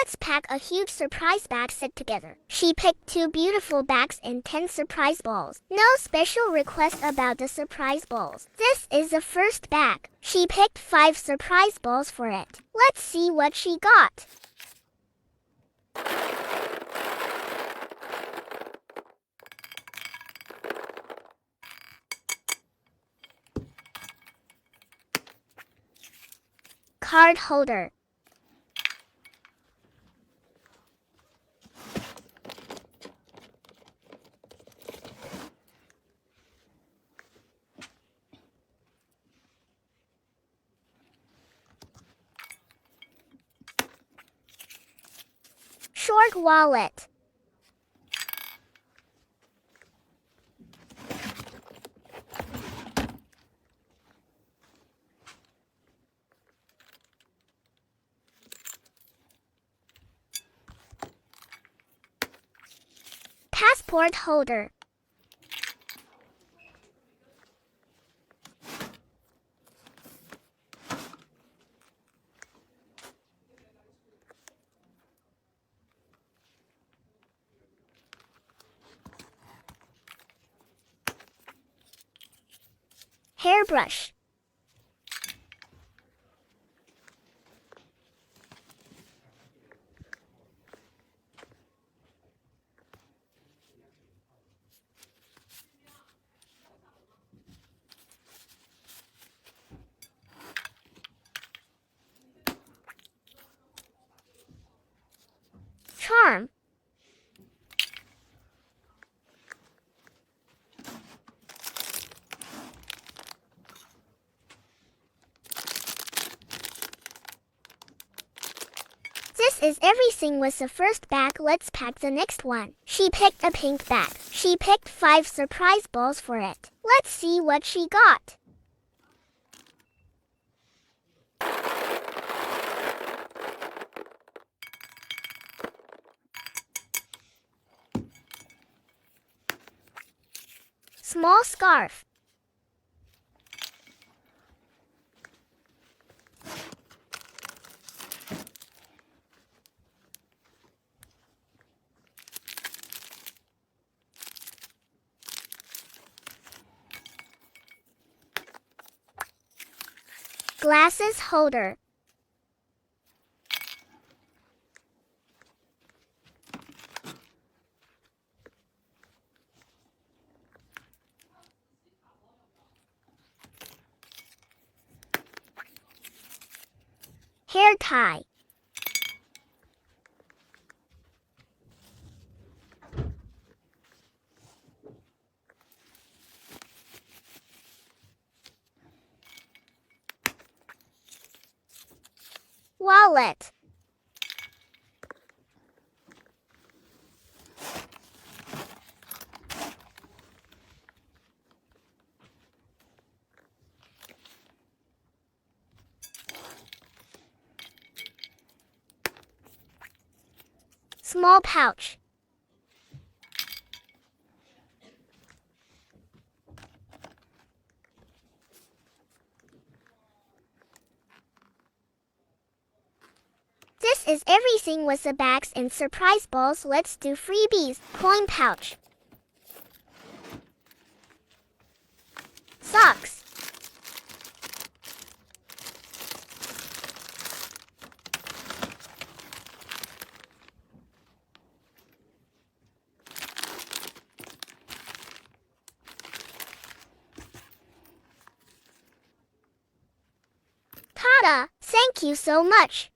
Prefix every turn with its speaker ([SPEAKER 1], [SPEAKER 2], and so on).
[SPEAKER 1] Let's pack a huge surprise bag set together. She picked 2 beautiful bags and 10 surprise balls. No special request about the surprise balls. This is the first bag. She picked 5 surprise balls for it. Let's see what she got. Card holder. Short wallet. Passport holder. Hairbrush. Charm. This is everything with the first bag. Let's pack the next one. She picked a pink bag. She picked 5 surprise balls for it. Let's see what she got. Small scarf. Glasses holder. Hair tie. Wallet. Small pouch. This is everything with the bags and surprise balls. Let's do freebies. Coin pouch. Socks. Ta-da! Thank you so much.